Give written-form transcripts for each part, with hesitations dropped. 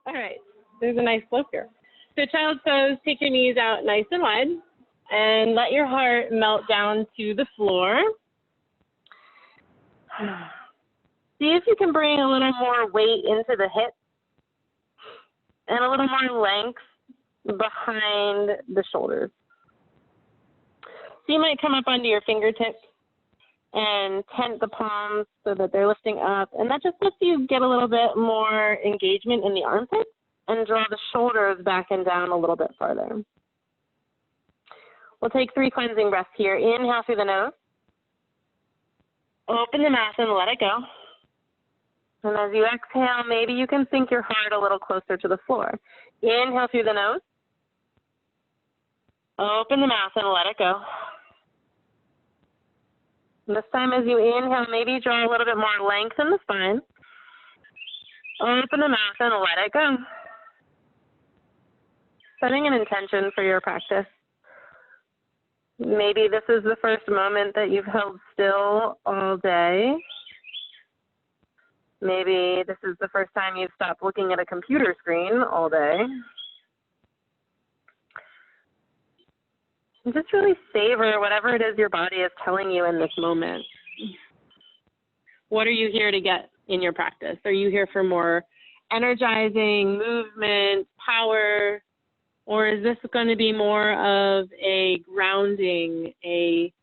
All right, there's a nice slope here. So child's pose, take your knees out nice and wide and let your heart melt down to the floor. See if you can bring a little more weight into the hips and a little more length behind the shoulders. So you might come up onto your fingertips and tent the palms so that they're lifting up. And that just lets you get a little bit more engagement in the armpits and draw the shoulders back and down a little bit farther. We'll take 3 cleansing breaths here. Inhale through the nose. Open the mouth and let it go. And as you exhale, maybe you can sink your heart a little closer to the floor. Inhale through the nose. Open the mouth and let it go. And this time as you inhale, maybe draw a little bit more length in the spine. Open the mouth and let it go. Setting an intention for your practice. Maybe this is the first moment that you've held still all day. Maybe this is the first time you've stopped looking at a computer screen all day. And just really savor whatever it is your body is telling you in this moment. What are you here to get in your practice? Are you here for more energizing, movement, power? Or is this going to be more of a grounding, a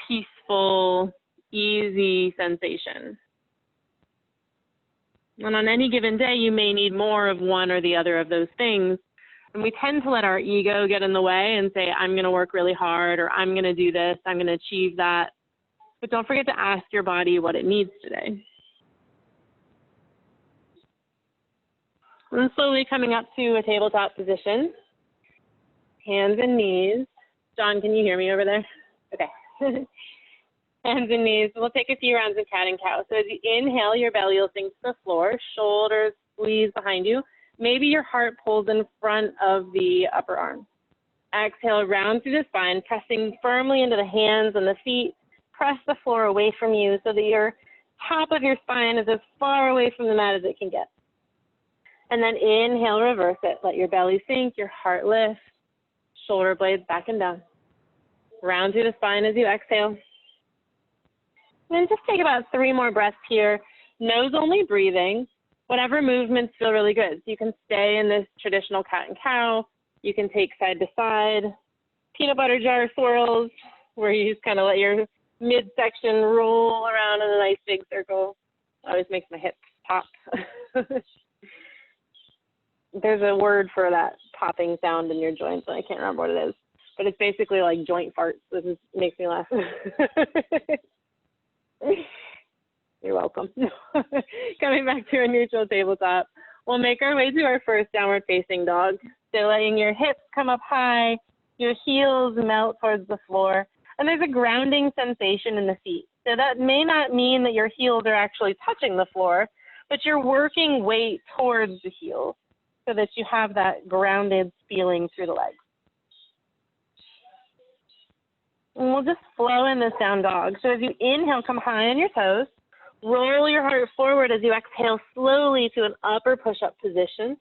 peaceful, easy sensation? And on any given day, you may need more of one or the other of those things. And we tend to let our ego get in the way and say, I'm going to work really hard, or I'm going to do this, I'm going to achieve that. But don't forget to ask your body what it needs today. And slowly coming up to a tabletop position, hands and knees. John, can you hear me over there? Okay. Hands and knees. We'll take a few rounds of cat and cow. So as you inhale, your belly will sink to the floor, shoulders squeeze behind you. Maybe your heart pulls in front of the upper arm. Exhale, round through the spine, pressing firmly into the hands and the feet. Press the floor away from you so that your top of your spine is as far away from the mat as it can get. And then inhale, reverse it. Let your belly sink, your heart lift, shoulder blades back and down. Round through the spine as you exhale. And just take about 3 more breaths here. Nose only breathing. Whatever movements feel really good. So you can stay in this traditional cat and cow. You can take side to side. Peanut butter jar swirls, where you just kind of let your midsection roll around in a nice big circle. Always makes my hips pop. There's a word for that popping sound in your joints, and I can't remember what it is. But it's basically like joint farts. This makes me laugh. You're welcome. Coming back to a neutral tabletop, we'll make our way to our first downward facing dog. So letting your hips come up high, your heels melt towards the floor, and there's a grounding sensation in the feet. So that may not mean that your heels are actually touching the floor, but you're working weight towards the heels so that you have that grounded feeling through the legs. And we'll just flow in this down dog. So as you inhale, come high on your toes. Roll your heart forward as you exhale slowly to an upper push-up position.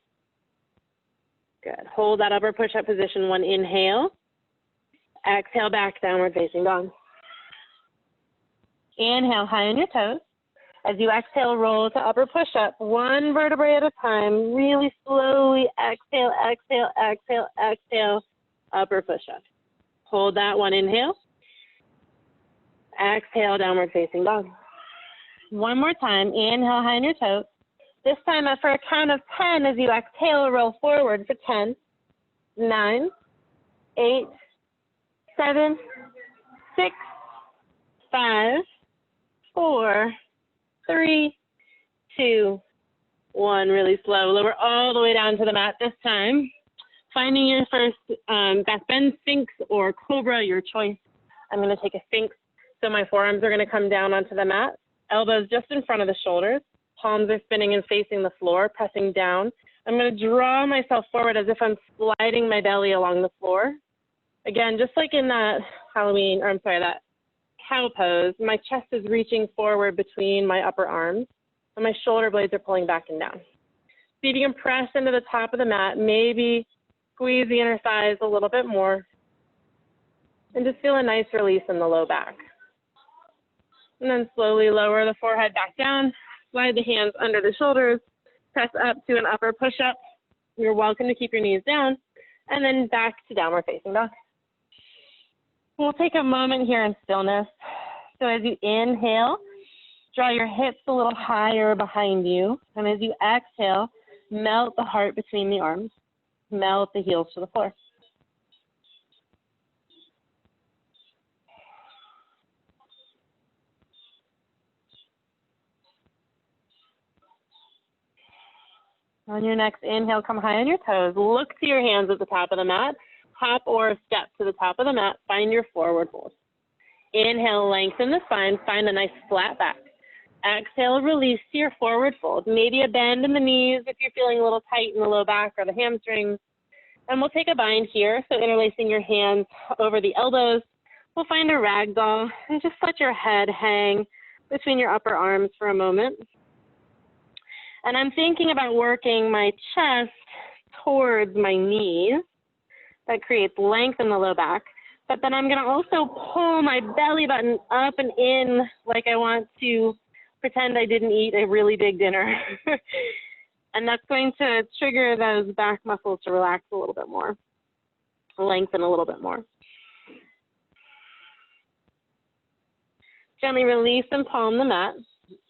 Good. Hold that upper push-up position one inhale. Exhale back, downward facing dog. Inhale, high on your toes. As you exhale, roll to upper push-up, one vertebrae at a time. Really slowly exhale, exhale, exhale, exhale, upper push-up. Hold that one inhale. Exhale, downward facing dog. One more time, inhale, high on your toes. This time, for a count of 10, as you exhale, roll forward for 10, 9, 8, 7, 6, 5, 4, 3, 2, 1. Really slow. Lower all the way down to the mat this time. Finding your first back bend, Sphinx, or Cobra, your choice. I'm going to take a Sphinx. So my forearms are going to come down onto the mat. Elbows just in front of the shoulders. Palms are spinning and facing the floor, pressing down. I'm going to draw myself forward as if I'm sliding my belly along the floor. Again, just like in that that cow pose, my chest is reaching forward between my upper arms, and my shoulder blades are pulling back and down. See if you can press into the top of the mat, maybe squeeze the inner thighs a little bit more, and just feel a nice release in the low back. And then slowly lower the forehead back down, slide the hands under the shoulders, press up to an upper push-up. You're welcome to keep your knees down, and then back to downward facing dog. We'll take a moment here in stillness. So as you inhale, draw your hips a little higher behind you, and as you exhale, melt the heart between the arms, melt the heels to the floor. On your next inhale, come high on your toes. Look to your hands at the top of the mat. Hop or step to the top of the mat. Find your forward fold. Inhale, lengthen the spine. Find a nice flat back. Exhale, release to your forward fold. Maybe a bend in the knees if you're feeling a little tight in the low back or the hamstrings. And we'll take a bind here. So interlacing your hands over the elbows. We'll find a ragdoll and just let your head hang between your upper arms for a moment. And I'm thinking about working my chest towards my knees. That creates length in the low back. But then I'm going to also pull my belly button up and in like I want to pretend I didn't eat a really big dinner. And that's going to trigger those back muscles to relax a little bit more, lengthen a little bit more. Gently release and palm the mat.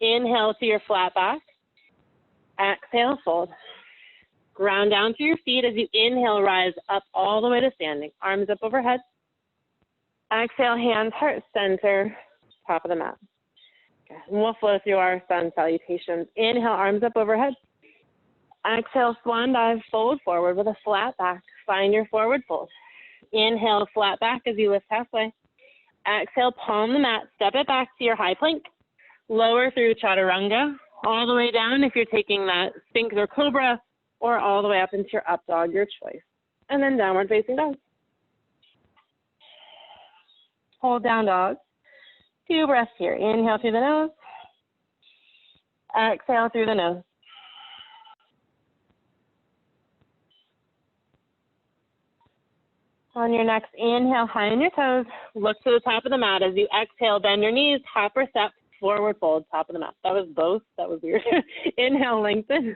Inhale to your flat back. Exhale, fold. Ground down through your feet as you inhale, rise up all the way to standing. Arms up overhead. Exhale, hands heart center, top of the mat. Okay. And we'll flow through our sun salutations. Inhale, arms up overhead. Exhale, swan dive, fold forward with a flat back. Find your forward fold. Inhale, flat back as you lift halfway. Exhale, palm the mat, step it back to your high plank. Lower through chaturanga, all the way down if you're taking that Sphinx or Cobra, or all the way up into your up dog, your choice. And then downward facing dog. Hold down dog. 2 breaths here. Inhale through the nose. Exhale through the nose. On your next inhale, high on your toes. Look to the top of the mat. As you exhale, bend your knees, hop or step, forward fold, top of the mat. That was both. That was weird. Inhale, lengthen.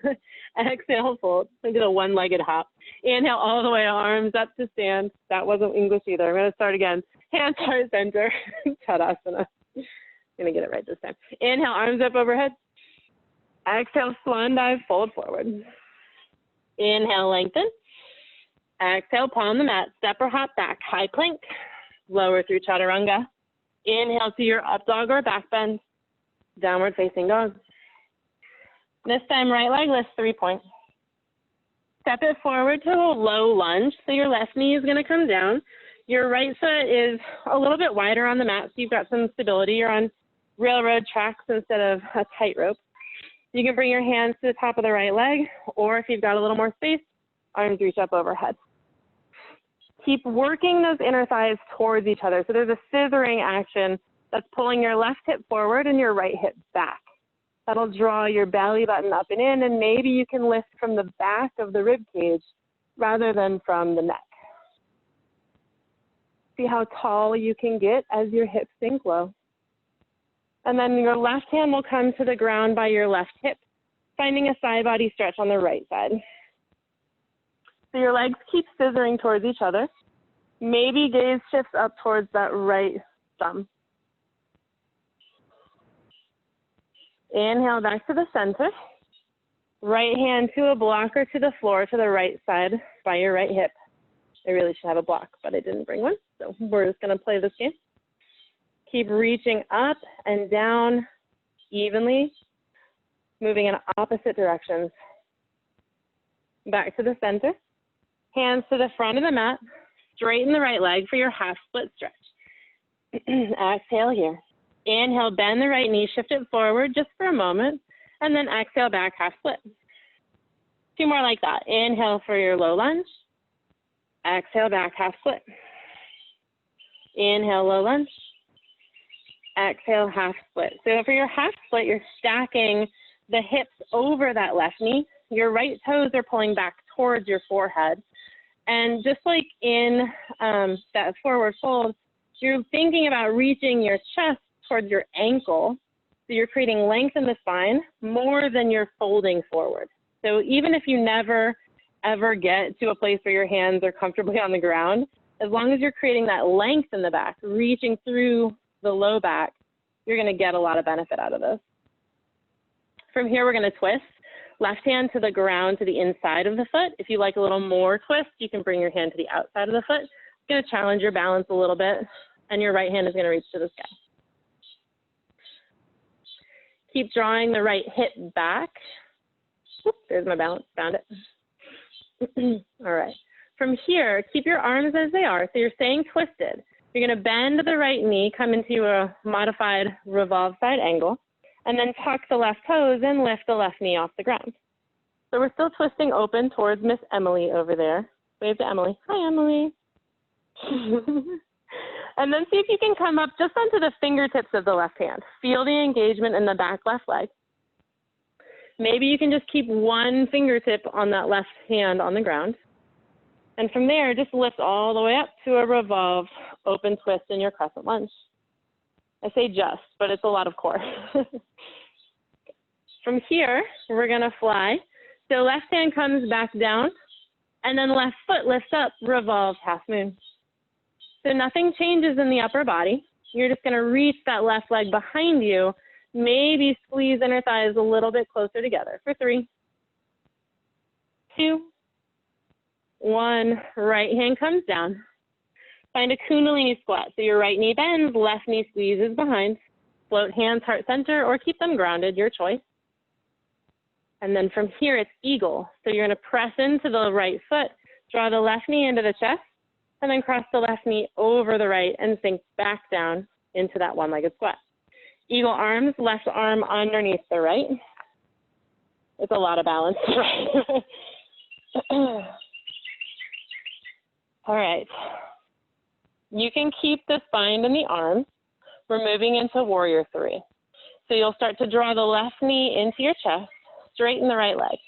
Exhale, fold. I did a one-legged hop. Inhale all the way, arms up to stand. That wasn't English either. I'm going to start again. Hands heart center. Tadasana. I'm going to get it right this time. Inhale, arms up overhead. Exhale, swan dive, fold forward. Inhale, lengthen. Exhale, palm the mat, step or hop back, high plank, lower through chaturanga. Inhale to your up dog or back bend, downward facing dog. This time, right leg lifts 3 points. Step it forward to a low lunge, so your left knee is going to come down. Your right foot is a little bit wider on the mat, so you've got some stability. You're on railroad tracks instead of a tightrope. You can bring your hands to the top of the right leg, or if you've got a little more space, arms reach up overhead. Keep working those inner thighs towards each other. So there's a scissoring action that's pulling your left hip forward and your right hip back. That'll draw your belly button up and in, and maybe you can lift from the back of the rib cage rather than from the neck. See how tall you can get as your hips sink low. And then your left hand will come to the ground by your left hip, finding a side body stretch on the right side. So your legs keep scissoring towards each other. Maybe gaze shifts up towards that right thumb. Inhale back to the center. Right hand to a block or to the floor to the right side by your right hip. I really should have a block, but I didn't bring one. So we're just going to play this game. Keep reaching up and down evenly, moving in opposite directions. Back to the center. Hands to the front of the mat. Straighten the right leg for your half split stretch. Exhale here. Inhale, bend the right knee, shift it forward just for a moment, and then exhale back, half split. 2 more like that. Inhale for your low lunge. Exhale back, half split. Inhale, low lunge. Exhale, half split. So for your half split, you're stacking the hips over that left knee, your right toes are pulling back towards your forehead. And just like in that forward fold, you're thinking about reaching your chest towards your ankle. So you're creating length in the spine more than you're folding forward. So even if you never, ever get to a place where your hands are comfortably on the ground, as long as you're creating that length in the back, reaching through the low back, you're going to get a lot of benefit out of this. From here, we're going to twist. Left hand to the ground to the inside of the foot. If you like a little more twist, you can bring your hand to the outside of the foot. It's going to challenge your balance a little bit, and your right hand is going to reach to the sky. Keep drawing the right hip back. Whoop, there's my balance, found it. All right. From here, keep your arms as they are. So you're staying twisted. You're going to bend the right knee, come into a modified revolve side angle, and then tuck the left toes and lift the left knee off the ground. So we're still twisting open towards Miss Emily over there. Wave to Emily. Hi, Emily. And then see if you can come up just onto the fingertips of the left hand. Feel the engagement in the back left leg. Maybe you can just keep one fingertip on that left hand on the ground. And from there, just lift all the way up to a revolve, open twist in your crescent lunge. I say just, but it's a lot of core. From here, we're going to fly. So left hand comes back down, and then left foot lifts up, revolves half moon. So nothing changes in the upper body. You're just going to reach that left leg behind you, maybe squeeze inner thighs a little bit closer together for 3, 2, 1. Right hand comes down. Find a Kundalini squat. So your right knee bends, left knee squeezes behind. Float hands heart center or keep them grounded, your choice. And then from here, it's eagle. So you're going to press into the right foot, draw the left knee into the chest, and then cross the left knee over the right and sink back down into that one-legged squat. Eagle arms, left arm underneath the right. It's a lot of balance. All right. You can keep this bind in the arms. We're moving into warrior 3. So you'll start to draw the left knee into your chest, straighten the right leg.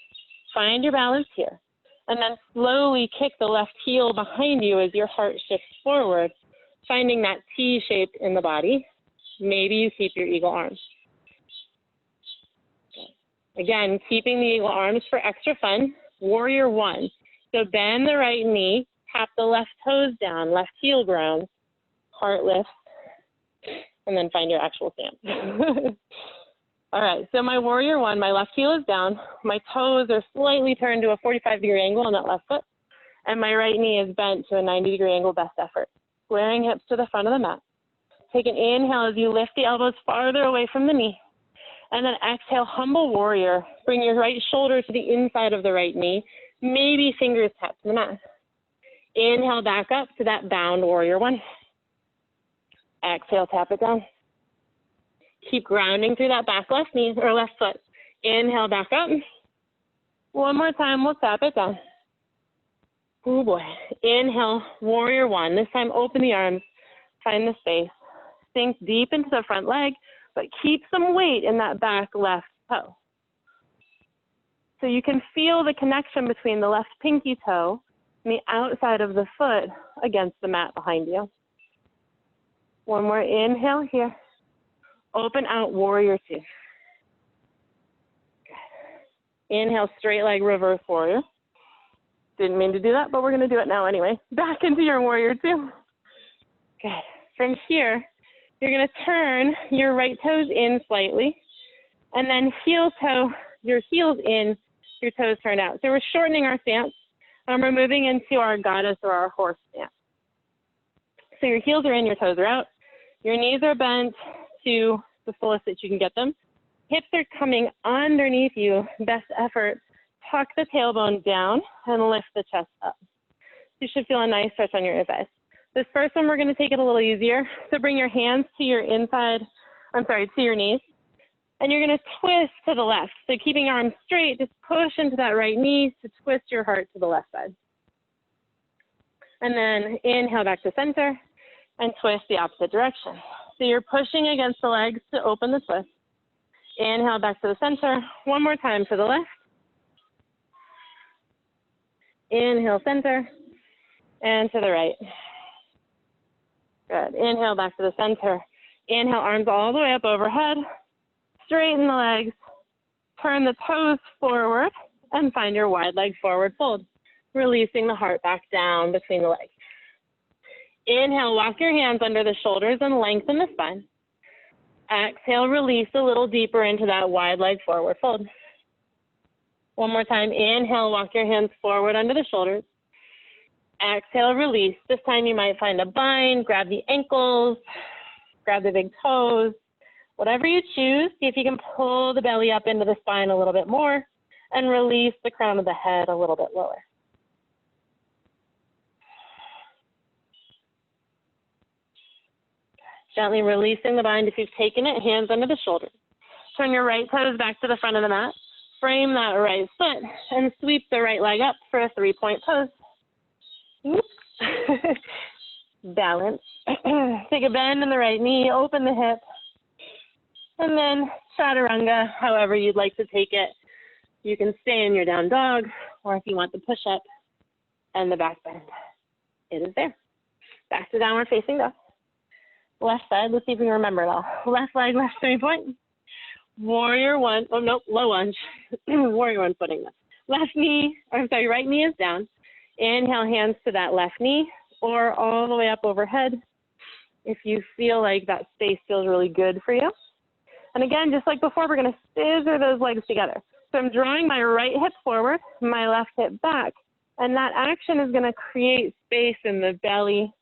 Find your balance here. And then slowly kick the left heel behind you as your heart shifts forward, finding that T shape in the body. Maybe you keep your eagle arms. Again, keeping the eagle arms for extra fun. Warrior 1. So bend the right knee, tap the left toes down, left heel ground, heart lift, and then find your actual stance. All right, so my warrior 1, my left heel is down, my toes are slightly turned to a 45-degree angle on that left foot, and my right knee is bent to a 90-degree angle, best effort. Squaring hips to the front of the mat. Take an inhale as you lift the elbows farther away from the knee, and then exhale, humble warrior. Bring your right shoulder to the inside of the right knee, maybe fingers tap to the mat. Inhale back up to that bound warrior 1. Exhale, tap it down. Keep grounding through that back left knee or left foot. Inhale back up. One more time, we'll tap it down. Oh boy. Inhale, warrior 1. This time open the arms, find the space. Sink deep into the front leg, but keep some weight in that back left toe. So you can feel the connection between the left pinky toe and the outside of the foot against the mat behind you. One more inhale here. Open out, warrior 2. Good. Inhale, straight leg, reverse warrior. Didn't mean to do that, but we're going to do it now anyway. Back into your warrior 2. Good. From here, you're going to turn your right toes in slightly, and then heel toe, your heels in, your toes turned out. So we're shortening our stance, and we're moving into our goddess or our horse stance. So your heels are in, your toes are out. Your knees are bent to the fullest that you can get them. Hips are coming underneath you, best effort. Tuck the tailbone down and lift the chest up. You should feel a nice stretch on your inner thighs. This first one, we're going to take it a little easier. So bring your hands to your to your knees. And you're going to twist to the left. So keeping your arms straight, just push into that right knee to twist your heart to the left side. And then inhale back to center and twist the opposite direction. So you're pushing against the legs to open the twist. Inhale back to the center. One more time to the left. Inhale, center, and to the right. Good. Inhale, back to the center. Inhale, arms all the way up overhead. Straighten the legs. Turn the toes forward and find your wide leg forward fold, releasing the heart back down between the legs. Inhale, walk your hands under the shoulders and lengthen the spine. Exhale, release a little deeper into that wide leg forward fold. One more time. Inhale, walk your hands forward under the shoulders. Exhale, release. This time you might find a bind, grab the ankles, grab the big toes, whatever you choose. See if you can pull the belly up into the spine a little bit more and release the crown of the head a little bit lower. Gently releasing the bind if you've taken it, hands under the shoulders. Turn your right toes back to the front of the mat. Frame that right foot and sweep the right leg up for a 3-point pose. Balance. Take a bend in the right knee, open the hip, and then chaturanga, however you'd like to take it. You can stay in your down dog, or if you want the push up and the back bend, it is there. Back to downward facing dog. Left side, let's see if we can remember it all. Left leg, left 3-point. Warrior one, oh nope, low lunge. Warrior one footing. Left knee, or I'm sorry, right knee is down. Inhale, hands to that left knee or all the way up overhead if you feel like that space feels really good for you. And again, just like before, we're going to scissor those legs together. So I'm drawing my right hip forward, my left hip back, and that action is going to create space in the belly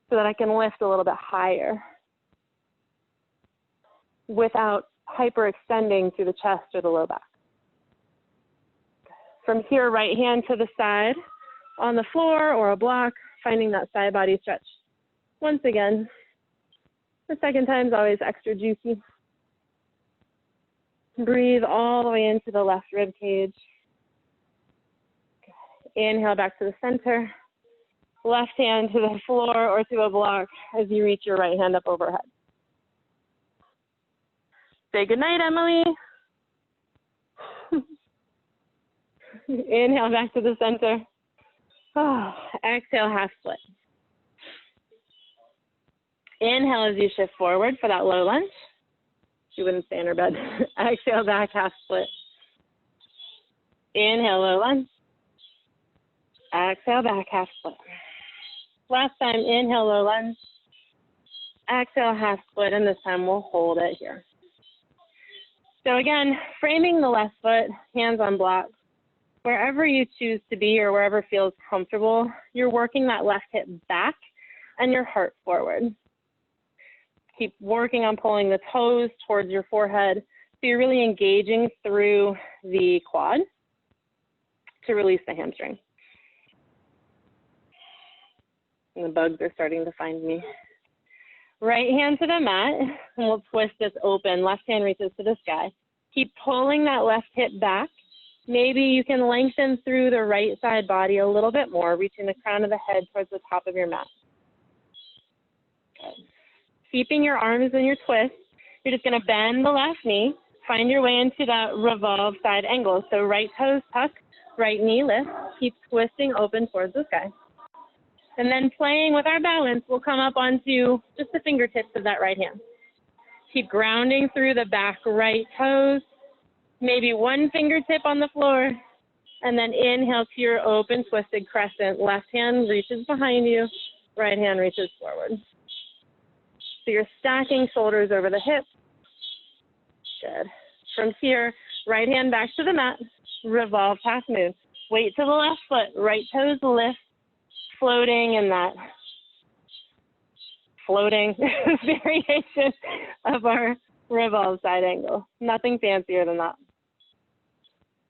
so that I can lift a little bit higher without hyperextending through the chest or the low back. From here, right hand to the side on the floor or a block, finding that side body stretch. Once again, the second time is always extra juicy. Breathe all the way into the left rib cage. Inhale back to the center. Left hand to the floor or to a block as you reach your right hand up overhead. Say goodnight, Emily. Inhale back to the center. Oh, exhale, half split. Inhale as you shift forward for that low lunge. She wouldn't stay in her bed. Exhale back, half split. Inhale, low lunge. Exhale back, half split. Last time, inhale, low lunge. Exhale, half split, and this time we'll hold it here. So again, framing the left foot, hands on block. Wherever you choose to be or wherever feels comfortable, you're working that left hip back and your heart forward. Keep working on pulling the toes towards your forehead. So you're really engaging through the quad to release the hamstring. And the bugs are starting to find me. Right hand to the mat, and we'll twist this open. Left hand reaches to the sky. Keep pulling that left hip back. Maybe you can lengthen through the right side body a little bit more, reaching the crown of the head towards the top of your mat. Good. Keeping your arms in your twist, you're just going to bend the left knee, find your way into that revolve side angle. So right toes tuck, right knee lift, keep twisting open towards the sky. And then playing with our balance, we'll come up onto just the fingertips of that right hand. Keep grounding through the back right toes, maybe one fingertip on the floor, and then inhale to your open twisted crescent. Left hand reaches behind you, right hand reaches forward. So you're stacking shoulders over the hips. Good. From here, right hand back to the mat, revolve, pass, move. Weight to the left foot, right toes lift, floating in that floating variation of our revolve side angle. Nothing fancier than that.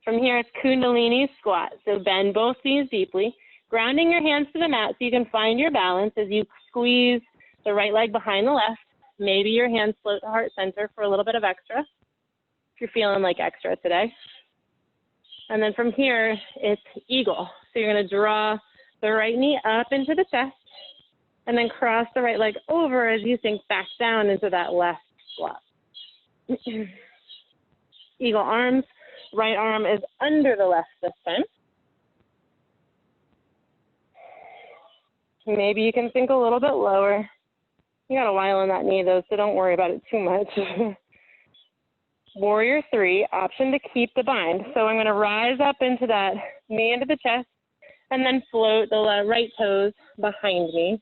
From here, it's Kundalini squat. So bend both knees deeply, grounding your hands to the mat so you can find your balance as you squeeze the right leg behind the left. Maybe your hands float to heart center for a little bit of extra, if you're feeling like extra today. And then from here, it's eagle. So you're going to draw the right knee up into the chest, and then cross the right leg over as you sink back down into that left squat. Eagle arms, right arm is under the left this time. Maybe you can sink a little bit lower. You got a while in that knee though, so don't worry about it too much. Warrior 3, option to keep the bind. So I'm going to rise up into that knee into the chest and then float the right toes behind me,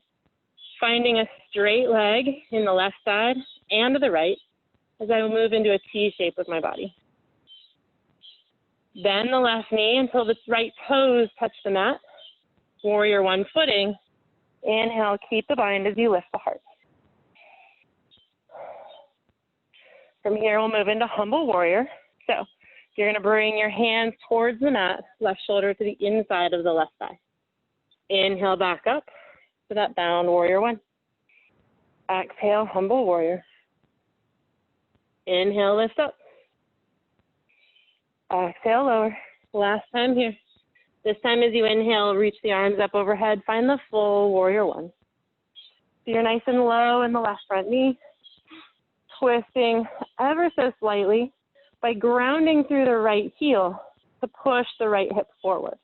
finding a straight leg in the left side and to the right as I will move into a T shape with my body. Bend the left knee until the right toes touch the mat. Warrior 1 footing. Inhale, keep the bind as you lift the heart. From here, we'll move into humble warrior. So you're going to bring your hands towards the mat, left shoulder to the inside of the left thigh. Inhale, back up to that bound warrior 1. Exhale, humble warrior. Inhale, lift up. Exhale, lower. Last time here. This time as you inhale, reach the arms up overhead. Find the full warrior 1. So you're nice and low in the left front knee. Twisting ever so slightly by grounding through the right heel to push the right hip forward.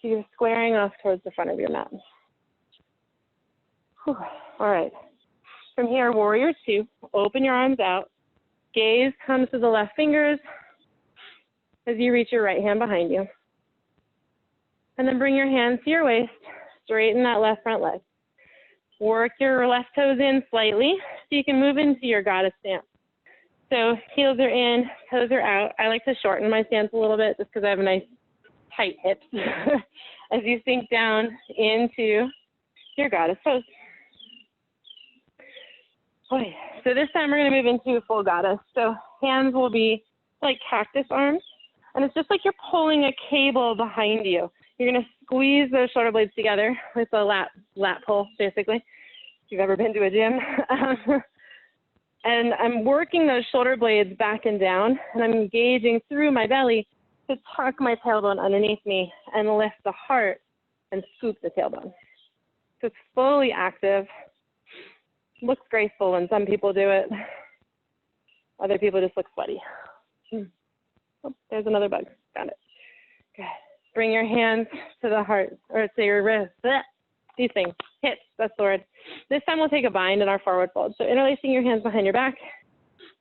So you're squaring off towards the front of your mat. Whew. All right. From here, warrior 2, open your arms out. Gaze comes to the left fingers as you reach your right hand behind you. And then bring your hands to your waist, straighten that left front leg. Work your left toes in slightly so you can move into your goddess stance. So heels are in, toes are out. I like to shorten my stance a little bit just because I have nice tight hips as you sink down into your goddess pose. Okay, so this time we're going to move into a full goddess. So hands will be like cactus arms, and it's just like you're pulling a cable behind you. You're going to squeeze those shoulder blades together with a lat pull, basically, if you've ever been to a gym. And I'm working those shoulder blades back and down, and I'm engaging through my belly to tuck my tailbone underneath me and lift the heart and scoop the tailbone. So it's fully active. Looks graceful when some people do it. Other people just look sweaty. Oh, there's another bug. Found it. Good. Bring your hands to the heart, or to your wrist. These things, hips, that's the word. This time we'll take a bind in our forward fold. So interlacing your hands behind your back.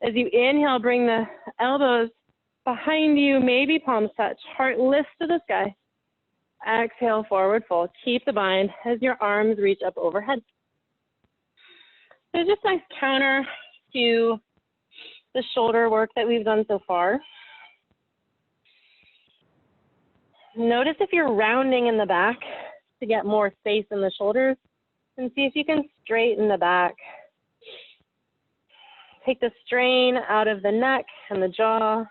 As you inhale, bring the elbows behind you, maybe palms touch. Heart lifts to the sky. Exhale, forward fold. Keep the bind as your arms reach up overhead. So just nice counter to the shoulder work that we've done so far. Notice if you're rounding in the back to get more space in the shoulders, and see if you can straighten the back. Take the strain out of the neck and the jaw.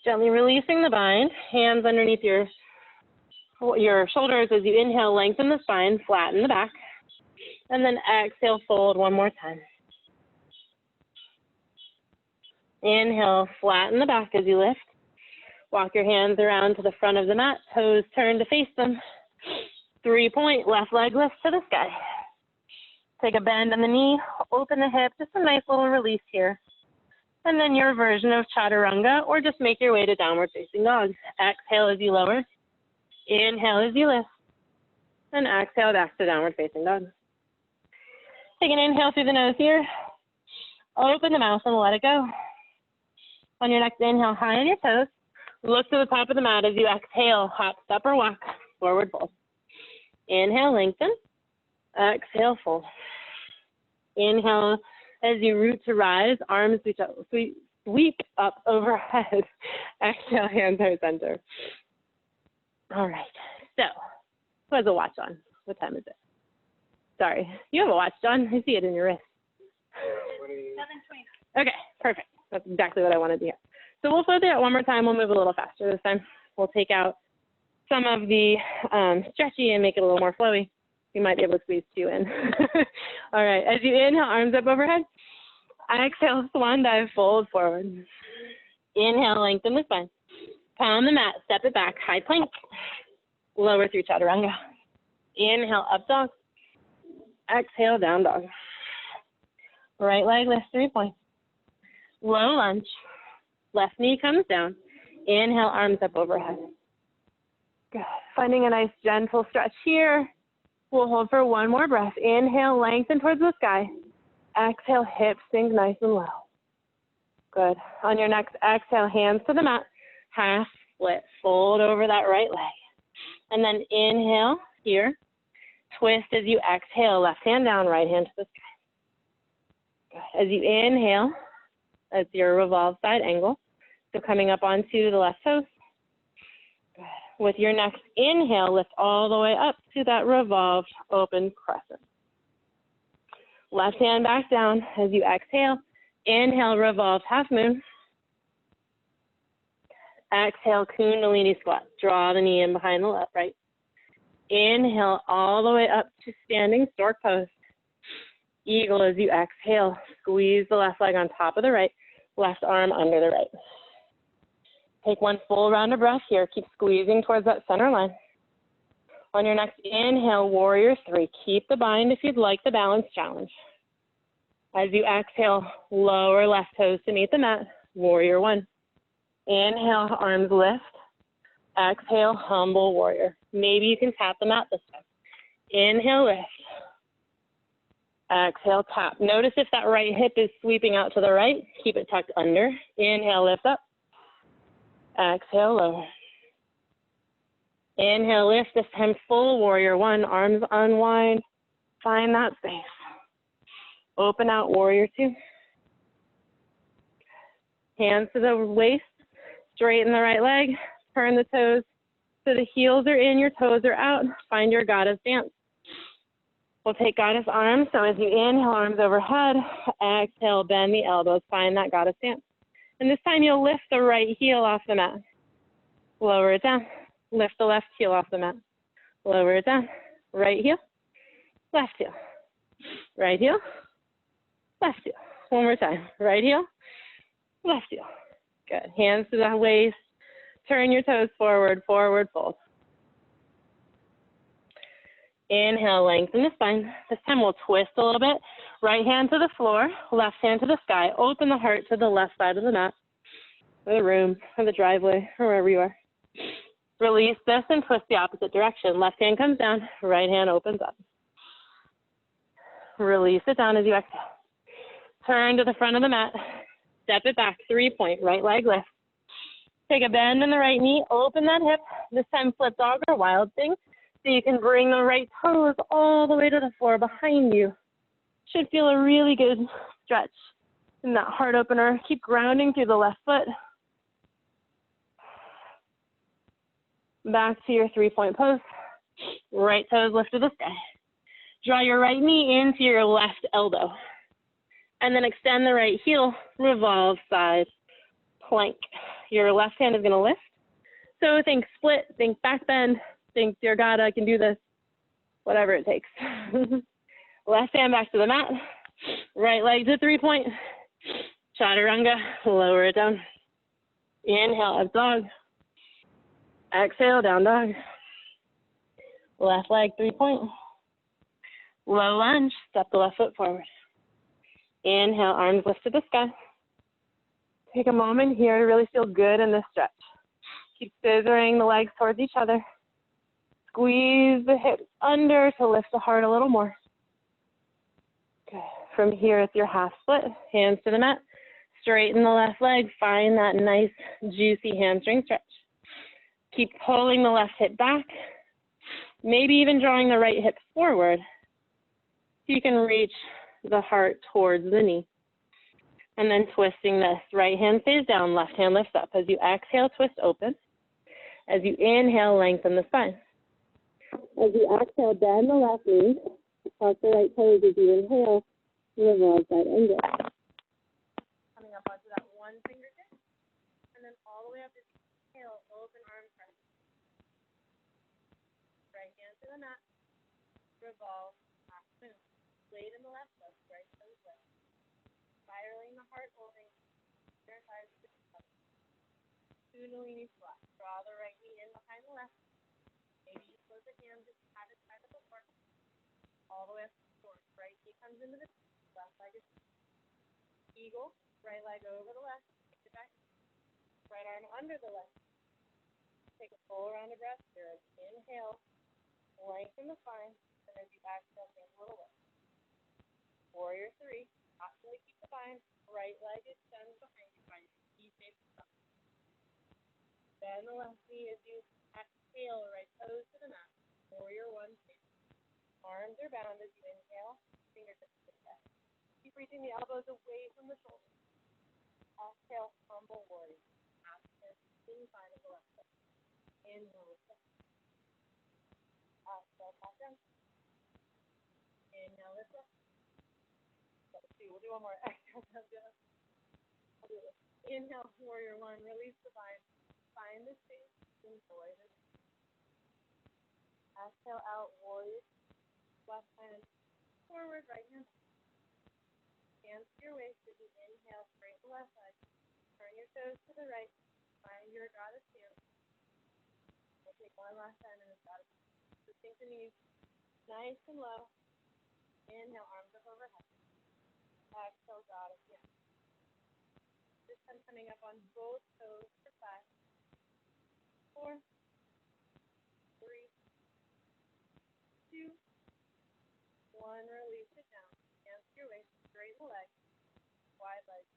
Gently releasing the bind, hands underneath your shoulders as you inhale, lengthen the spine, flatten the back, and then exhale, fold one more time. Inhale, flatten the back as you lift. Walk your hands around to the front of the mat, toes turn to face them. 3-point, left leg lifts to the sky. Take a bend in the knee, open the hip, just a nice little release here. And then your version of chaturanga, or just make your way to downward facing dog. Exhale as you lower. Inhale as you lift. And exhale back to downward facing dog. Take an inhale through the nose here. Open the mouth and let it go. On your next inhale, high on your toes. Look to the top of the mat as you exhale, hop, step, or walk, forward fold. Inhale, lengthen. Exhale, fold. Inhale as you root to rise, arms sweep up overhead. Exhale, hands heart center. All right, so who has a watch on? What time is it? Sorry, you have a watch, John. I see it in your wrist. 7:20. Okay, perfect. That's exactly what I wanted to hear. So we'll flow through it one more time. We'll move a little faster this time. We'll take out some of the stretchy and make it a little more flowy. You might be able to squeeze 2 in. All right, as you inhale, arms up overhead. Exhale, swan dive, fold forward. Inhale, lengthen the spine. Palm the mat, step it back, high plank. Lower through chaturanga. Inhale, up dog. Exhale, down dog. Right leg lifts 3 points. Low lunge. Left knee comes down. Inhale, arms up overhead. Good. Finding a nice gentle stretch here. We'll hold for one more breath. Inhale, lengthen towards the sky. Exhale, hips sink nice and low. Good. On your next exhale, hands to the mat. Half split. Fold over that right leg. And then inhale here. Twist as you exhale. Left hand down, right hand to the sky. Good. As you inhale, that's your revolve side angle. So coming up onto the left toes. Good. With your next inhale, lift all the way up to that revolved open crescent. Left hand back down as you exhale. Inhale, revolve half moon. Exhale, Kundalini squat. Draw the knee in behind the left, right. Inhale all the way up to standing stork pose. Eagle as you exhale. Squeeze the left leg on top of the right. Left arm under the right. Take one full round of breath here. Keep squeezing towards that center line. On your next inhale, warrior three. Keep the bind if you'd like the balance challenge. As you exhale, lower left toes to meet the mat. Warrior one. Inhale, arms lift. Exhale, humble warrior. Maybe you can tap the mat this time. Inhale, lift. Exhale, tap. Notice if that right hip is sweeping out to the right. Keep it tucked under. Inhale, lift up. Exhale, lower. Inhale, lift. This time, full warrior one. Arms unwind. Find that space. Open out, warrior two. Hands to the waist. Straighten the right leg. Turn the toes so the heels are in, your toes are out. Find your goddess dance. We'll take goddess arms. So as you inhale, arms overhead. Exhale, bend the elbows. Find that goddess dance. And this time you'll lift the right heel off the mat. Lower it down. Lift the left heel off the mat. Lower it down. Right heel. Left heel. Right heel. Left heel. One more time. Right heel. Left heel. Good. Hands to the waist. Turn your toes forward, forward fold. Inhale, lengthen the spine. This time we'll twist a little bit. Right hand to the floor, left hand to the sky. Open the heart to the left side of the mat, or the room, or the driveway, or wherever you are. Release this and twist the opposite direction. Left hand comes down, right hand opens up. Release it down as you exhale. Turn to the front of the mat. Step it back, 3-point, right leg lift. Take a bend in the right knee, open that hip. This time flip dog or wild thing. So you can bring the right toes all the way to the floor behind you. Should feel a really good stretch in that heart opener. Keep grounding through the left foot. Back to your 3-point pose. Right toes lift to the sky. Draw your right knee into your left elbow. And then extend the right heel, revolve side plank. Your left hand is going to lift. So think split, think back bend, think, dear God, I can do this, whatever it takes. Left hand back to the mat. Right leg to 3-point. Chaturanga, lower it down. Inhale, up dog. Exhale, down dog. Left leg, 3-point. Low lunge, step the left foot forward. Inhale, arms lift to the sky. Take a moment here to really feel good in this stretch. Keep scissoring the legs towards each other. Squeeze the hips under to lift the heart a little more. Good. From here, it's your half split. Hands to the mat. Straighten the left leg. Find that nice, juicy hamstring stretch. Keep pulling the left hip back. Maybe even drawing the right hip forward. So you can reach the heart towards the knee. And then twisting this. Right hand stays down, left hand lifts up. As you exhale, twist open. As you inhale, lengthen the spine. As you exhale, bend the left knee. Tuck the right toes as you inhale. Revolve side angle. Coming up onto that one fingertip. And then all the way up as you inhale, open arm press. Right hand to the mat. Revolve, half moon. Blade in the left foot, right toes left. Spiraling the heart, holding their thighs to the top. Kundalini squat. Draw the right knee in behind the left. Maybe you close the hands just pat it side of the floor. All the way up to the floor. Right knee comes into the left leg is eagle. Right leg over the left. Take it back. Right arm under the left. Take a full round of breath. Good. Inhale, lengthen the spine, and as you exhale, think a little lift. Warrior 3. Optionally keep the spine. Right leg extends behind you. Find T-shaped stop. Bend the left knee as you exhale, right toes to the mat. Warrior 1. Arms are bound as you inhale. Fingertips to the chest. Keep reaching the elbows away from the shoulders. Exhale, humble warrior. Exhale, incline of the left foot. Inhale, lift up. Exhale, back down. Inhale, lift up. Let's see, we'll do one more. Exhale, down, down. I'll do it. Inhale, warrior 1. Release the spine. Find the space. Enjoy this. Exhale out, warrior. Left hand forward, right hand. Hands to your waist as you inhale, straight the left leg. Turn your toes to the right. Find your goddess stance. We'll take one last time and it's goddess. So sink the knees nice and low. Inhale, arms up overhead. Exhale, goddess. Yeah. This time coming up on both toes for 5, 4, 3, 2, 1. Release it down. Hands to your waist. Straighten the leg. Wide legs.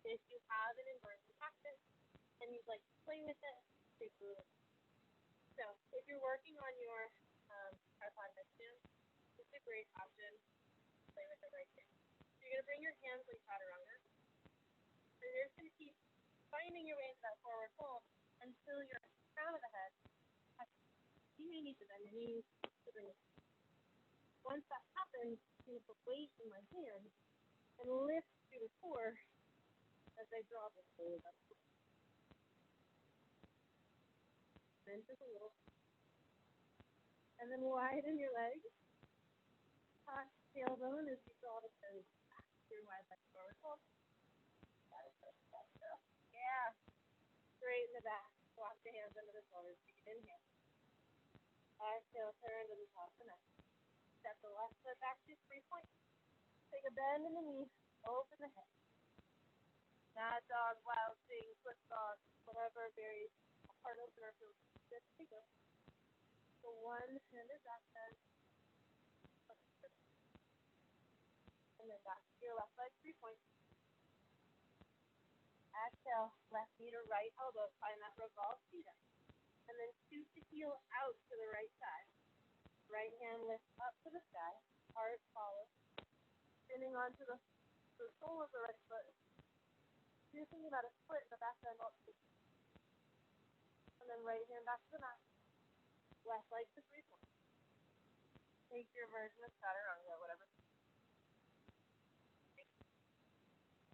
If you have an inverted practice and you'd like to play with it, take a little. So if you're working on your tripod headstand, it's a great option to play with it right here. So you're going to bring your hands like chaturanga, and you're just going to keep finding your way into that forward fold until your crown of the head. You may need to bend your knees to bring it. Once that happens, I'm going to put weight in my hand and lift to the core as I draw the fold up. Bend just a little. And then widen your legs. Tuck tailbone as you draw the toes back. Your wide leg forward fold. Yeah. Straighten the back. Walk the hands under the shoulders. Inhale. Exhale, turn to the top of the neck. Step the left foot back to 3 points. Take a bend in the knee. Open the head. Mad dog, wild thing, foot dog, whatever varies. Part of the feels good to go. So one handed back bend. And then back to your left leg, 3 points. Exhale, left knee to right elbow. Find that revolve seat up. And then scoot the heel out to the right side. Right hand lifts up to the sky. Heart follows. Spinning onto the sole of the right foot. You're thinking about a split in the back end. And then right hand back to the mat. Left leg to 3 points. Take your version of chaturanga, whatever.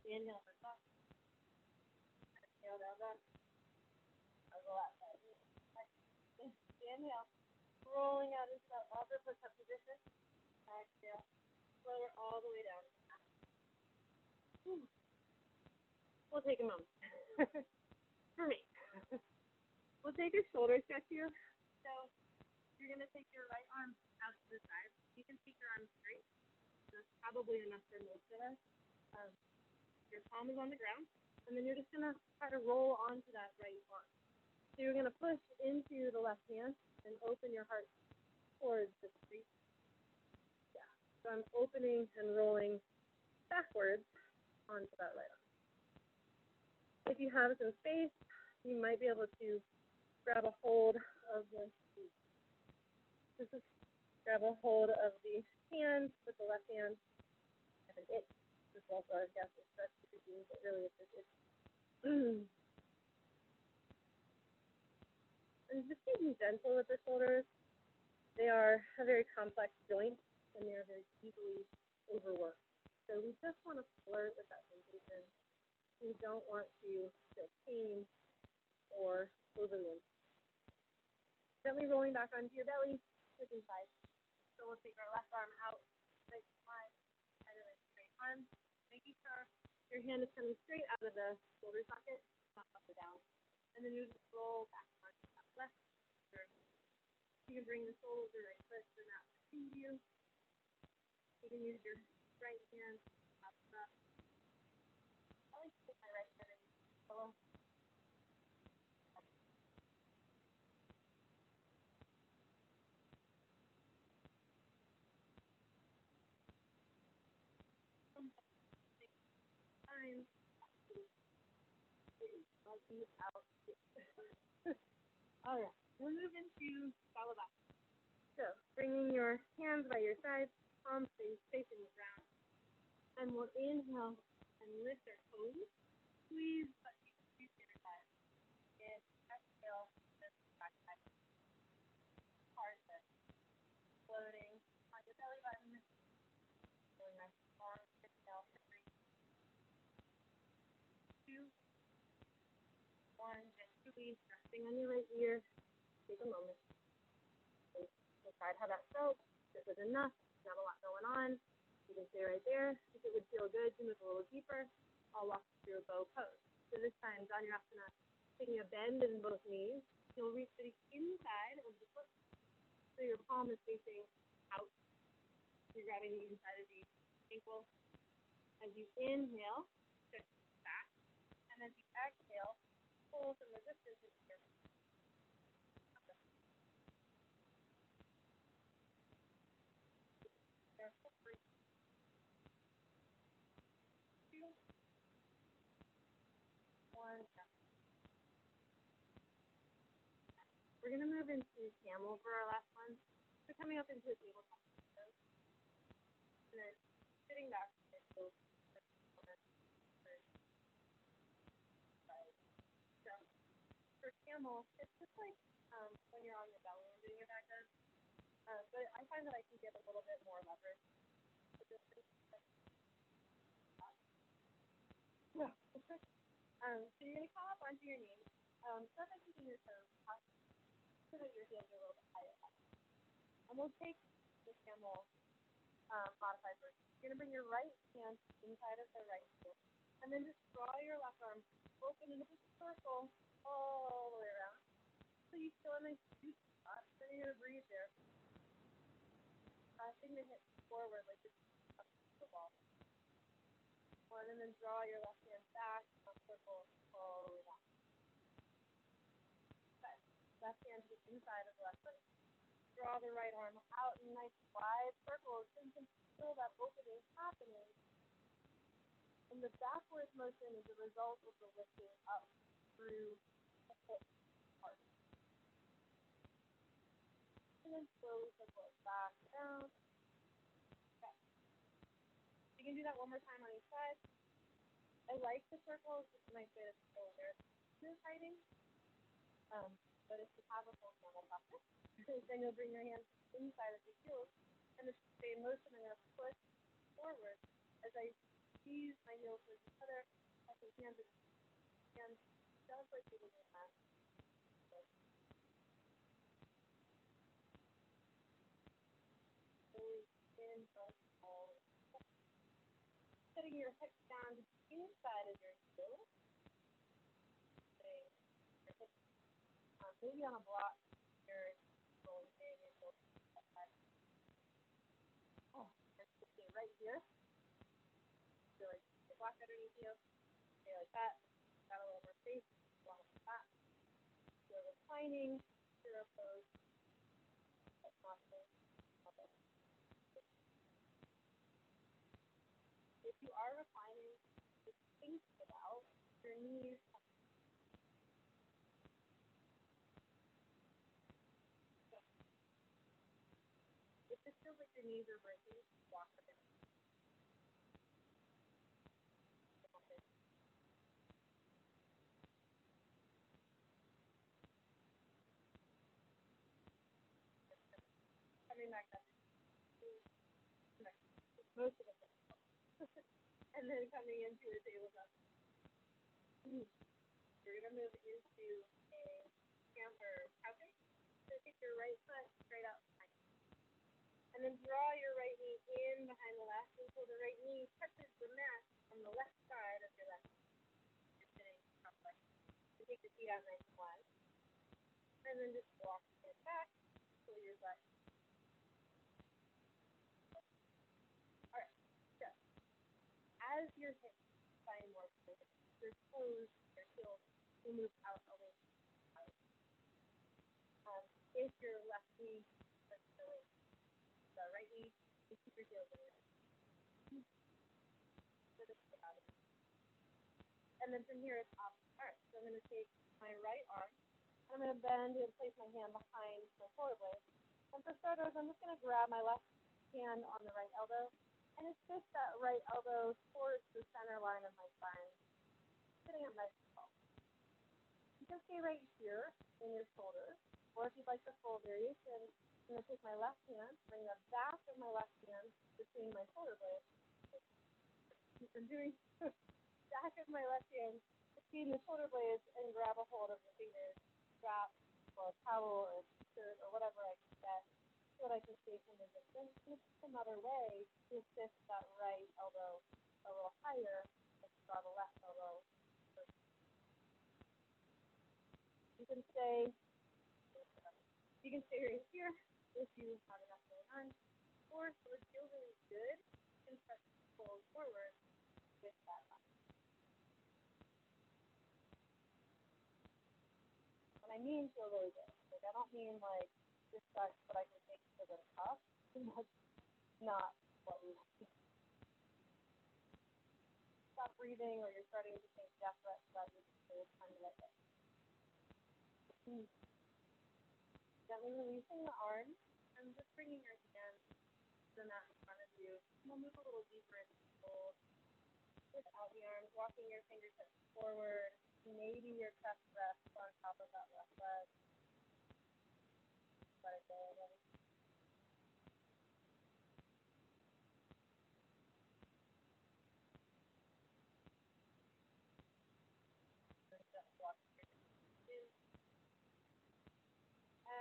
Inhale for top. Exhale down, down. I'll go outside. Inhale. Rolling out into that upper push-up position. Exhale. Lower all the way down. We'll take a moment. For me. We'll take a shoulder stretch here. So you're going to take your right arm out to the side. You can keep your arms straight. That's probably enough for most of us. Your palm is on the ground. And then you're just going to try to roll onto that right arm. So you're going to push into the left hand and open your heart towards the street. Yeah. So I'm opening and rolling backwards onto that right arm. If you have some space, you might be able to grab a hold of the grab a hold of the hand with the left hand, and it is also, I guess, a stretch to do, but really it's and just being gentle with the shoulders. They are a very complex joint, and they are very easily overworked. So we just want to flirt with that sensation. We don't want to feel pain or overload. Gently rolling back onto your belly, switching sides. So we'll take our left arm out, right side, straight arm, making sure your hand is coming straight out of the shoulder socket, not up or down. And then you just roll back onto that left shoulder. You can bring the sole of the right foot to the mat behind you. You can use your right hand up. I like to take my right hand and below. Let these out. All right, we'll move into Salabaka. So, bringing your hands by your sides, palms facing the ground, and we'll inhale and lift our toes. Squeeze, but you can squeeze your side. And exhale, lift back side. Hard set. Floating on your belly button. Feeling nice and long. Exhale for 3, 2, 1. Just release, resting on your right ear. Take a moment. Decide how that felt. If it was enough, not a lot going on. You can stay right there. If it would feel good to move a little deeper, I'll walk you through a bow pose. So this time, Dhanurasana, taking a bend in both knees. You'll reach to the inside of the foot. So your palm is facing out. You're grabbing the inside of the ankle. As you inhale, shift back. And as you exhale, pull some resistance into your foot. Careful. 3, 2, 1. We're going to move into camel for our last one. So coming up into a tabletop pose. And then sitting back. So for camel, it's just like when you're on your belly and doing your back bend. But I find that I can get a little bit more leverage. So you're going to come up onto your knees. Start by keeping your toes up so that your heels are a little bit higher up. And we'll take the camel modified version. You're going to bring your right hand inside of the right heel. And then just draw your left arm open into a circle all the way around. So you feel a nice juice spot. Then you're going to breathe there. Taking the hips forward like this up the ball. One, and then draw your left hand back, circle all the way down. Okay. Left hand to the inside of the left foot. Draw the right arm out in nice wide circles, so you can feel that opening happening. And the backwards motion is a result of the lifting up through the hip part. And then slowly circle it back down. Okay. You can do that one more time on each side. I like the circles. It's a nice way to feel where it's hiding. But if you have a full camel practice, then you'll bring your hands inside of the heels and the same motion. I'm going to push forward as I squeeze my heels towards each other. I can hands just like you would in that. In, all. Setting your hips down to the inside of your heels. Your hips, maybe on a block. Your shoulders and your shoulders. Oh, stay right here. Feel like the block underneath you. Stay like that. Got a little more space. Along the back. Feel reclining. Zero pose. That's possible. If you are reclining, just think about your knees. If it feels like your knees are breaking, walk a bit. Coming back up. Most of it. And then coming into a tabletop. You're going to move into a camper couching. So take your right foot straight out behind. And then draw your right knee in behind the left until the right knee touches the mat on the left side of your left knee. You're sitting cross-legged. So take your feet out nice and wide. And then just walk it back until your butt. Alright, so as your hips find more space, your toes, your heels will move out a little bit. If your left knee is really the right knee, you keep your heels in your and then from here it's up. Alright, so I'm going to take my right arm, and I'm going to bend and place my hand behind my shoulder blade. And for starters, I'm just going to grab my left hand on the right elbow, and assist that right elbow towards the center line of my spine, sitting up nice and tall. You can stay right here in your shoulders, or if you'd like the full variation, I'm going to take my left hand, bring the back of my left hand between my shoulder blades. I'm doing the back of my left hand between the shoulder blades and grab a hold of the fingers, strap, or a towel, or a t-shirt, or whatever I can get, so that I can stay from the distance. And it's another way to assist that right elbow a little higher and draw the left elbow. You can stay right here if you have enough going on, or if it feels really good, you can start to pull forward with that left. When I mean feel really good, like I don't mean like this sucks, but I can take it to the top. That's not what we want. Stop breathing, or you're starting to think death threats that you can time to let go. Gently releasing the arms, and just bringing your hands to the mat in front of you. And we'll move a little deeper into the fold. Without the arms, walking your fingertips forward. Maybe your chest rests on top of that left leg. Let it go again.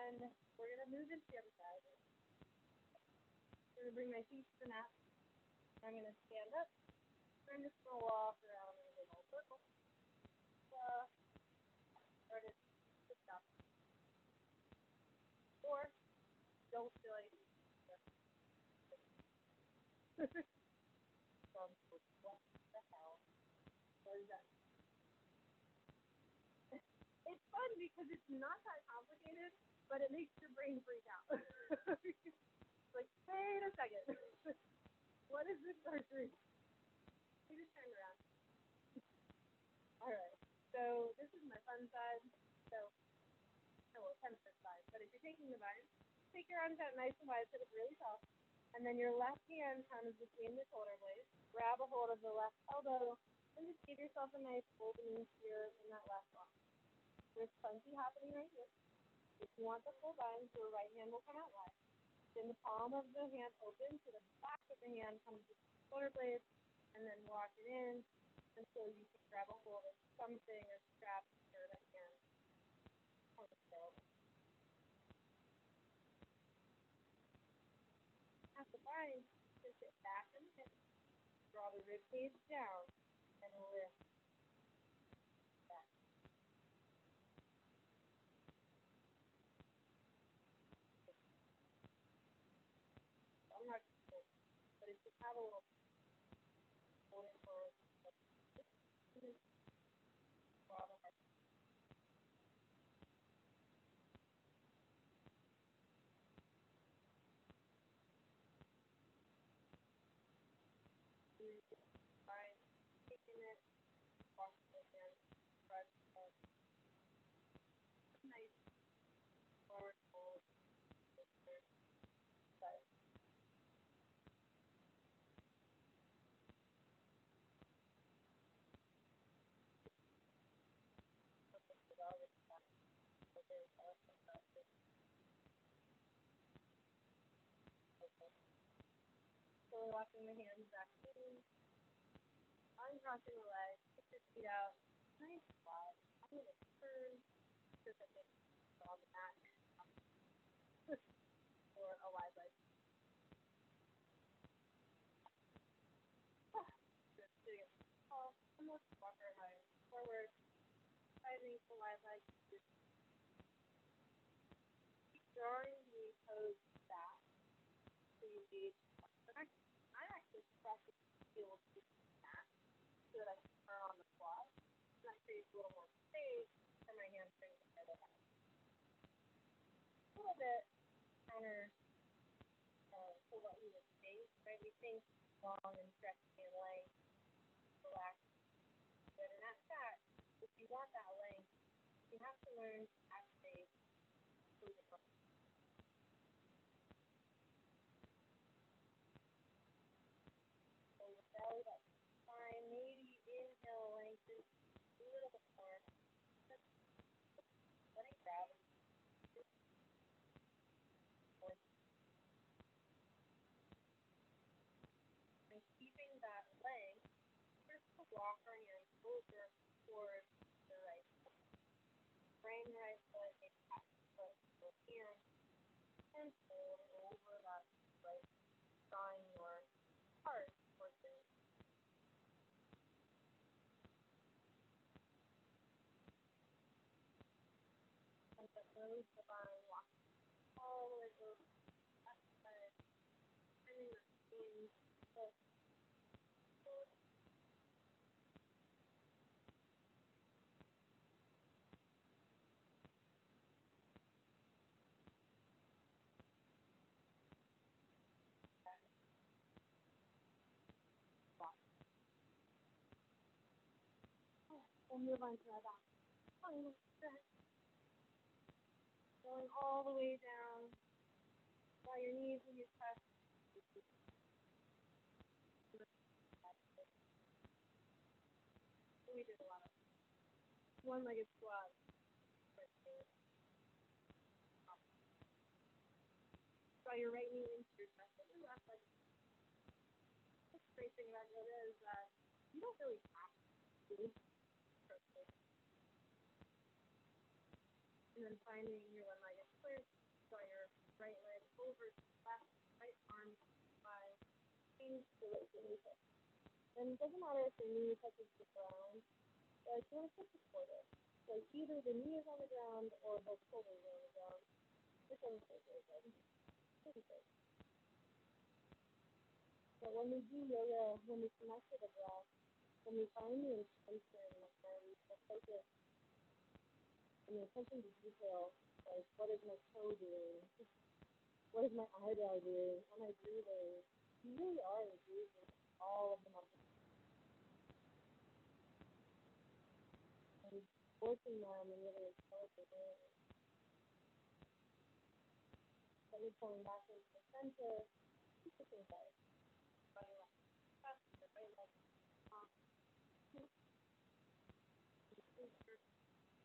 And we're going to move into the other side. I'm going to bring my feet to the mat. I'm going to stand up. I'm just going to walk around in a little circle. Start it to stop. Or don't feel like what the hell? What is that? It's fun because it's not that complicated, but it makes your brain freak out. Like, wait a second. What is this surgery? We just turned around. All right. So this is my fun side. So, temperature side. But if you're taking the vine, take your arms out nice and wide, sit up really tall. And then your left hand comes between the shoulder blades. Grab a hold of the left elbow, and just give yourself a nice opening here in that left arm. There's plenty happening right here. If you want the full bind, your right hand will come out wide. Then the palm of the hand open to the back of the hand comes to the shoulder blades, and then walk it in until you can grab a hold of something or strap your hand on the tail. At the bind, just sit back and hip, draw the rib cage down, and lift. I'm not sure, but if you have a little hold it for draw the heart. Fine. Taking it, walk it in, press it. Nice forward fold. Side. So we're walking the hands back in, uncrossing the legs, kick your feet out, nice wide. I'm going to turn so that it's on the mat or a wide leg. Just sitting up tall, almost walk our legs forward, rising the wide leg. Just keep drawing the toes back so you need. I'm actually pressing the heels to the mat so that I can turn on the quad. And that creates a little more space for my hamstrings to go back. A little bit counter to what we would think, right? We think long and stretchy and length, relaxed. But in that fact, if you want that length, you have to learn to activate through the book. So the belly, that's fine. Maybe inhale, lengthen a little bit more. Just letting gravity forward. And keeping that length, just to walk our hands over towards the right foot. Bring the right foot, maybe tap the foot with both hands, and fold over that right, drawing your heart towards it. And then release the body, walk all the way over to the left side, sending the skin close forward. We'll move on to our back. Going all the way down, while your knees and your chest. We did a lot of one-legged squats. Draw your right knee into your chest and your left leg. The great thing about yoga is that you don't really have to do it. And then finding your one-legged twist, draw your right leg over to the left, right arm by change to lift the knee hip. And it doesn't matter if the knee touches the ground, but you want to support it. So either the knee is on the ground or both shoulders are on the ground. This one is very good. Pretty good. So when we do yoga, when we connect to the breath, when we find the intention and the focus and the attention to detail, like what is my toe doing? What is my eyebrow doing? Am I breathing? You really are engaging all of the muscles. And working them in really intelligent ways. Then you're pulling back into the center, keep it inside. Right leg up, the right leg off.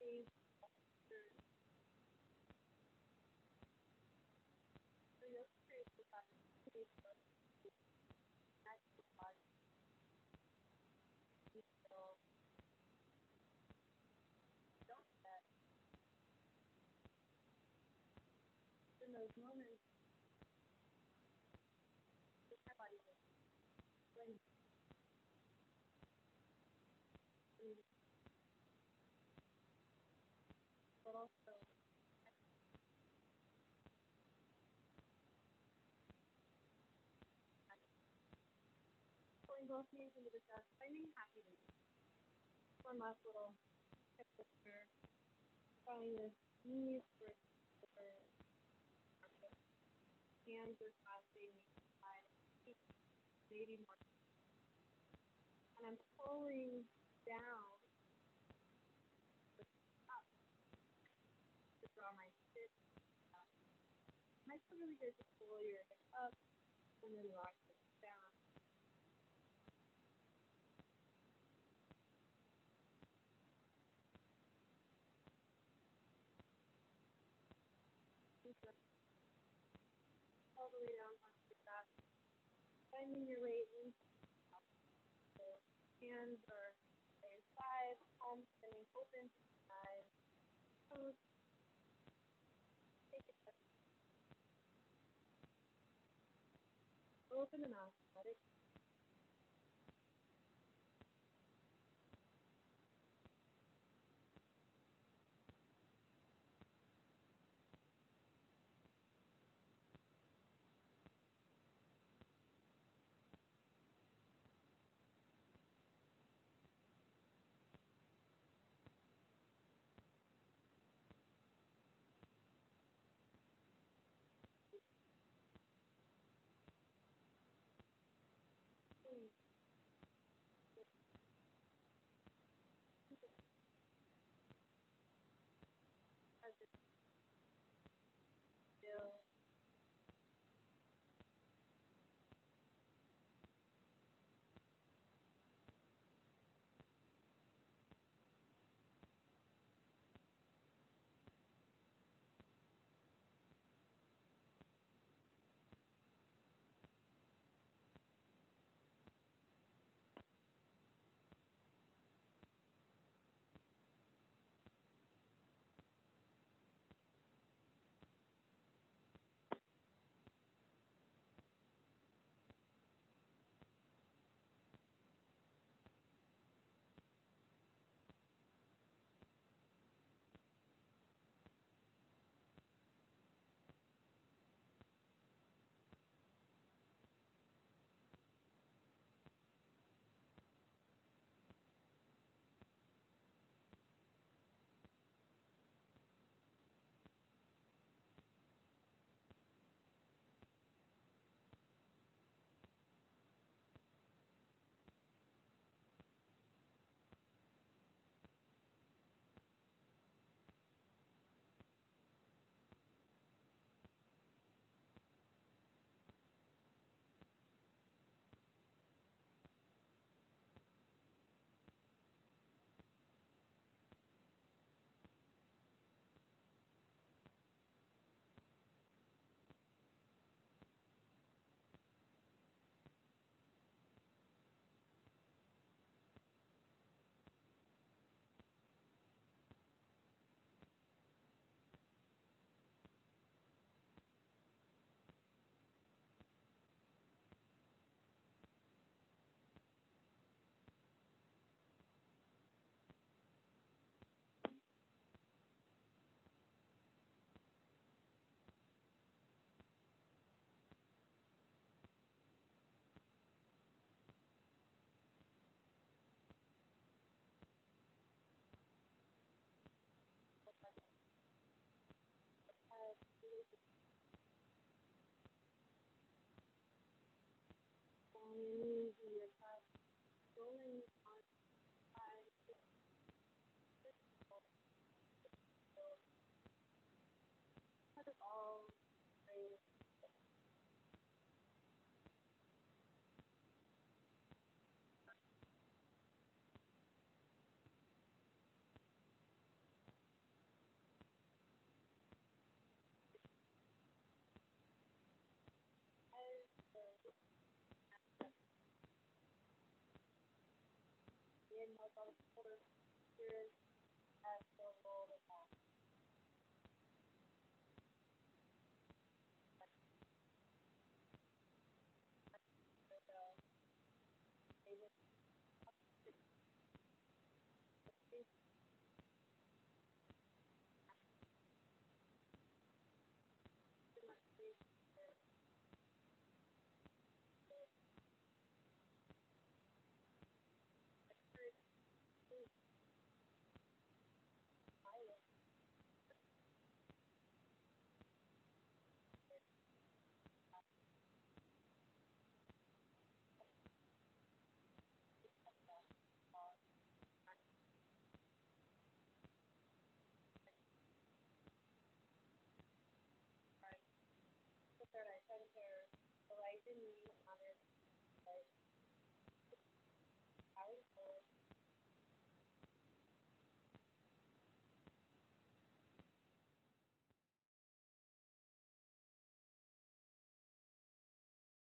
Face, so you'll create the space for next body. So don't set in those moments, just my body just when but also pulling both knees into the chest, finding happiness. One last little hip lifter. Drawing the knees towards the armpit. Hands are clasping side, feet maybe more. And I'm pulling down up to draw my sit up. It might feel really good to pull your hip up and then rock it down. All the way down onto the back. Finding your weight into the top. So hands are by your side, palms spinning open to the side. Toes. Take a step. Open the mouth. Let it.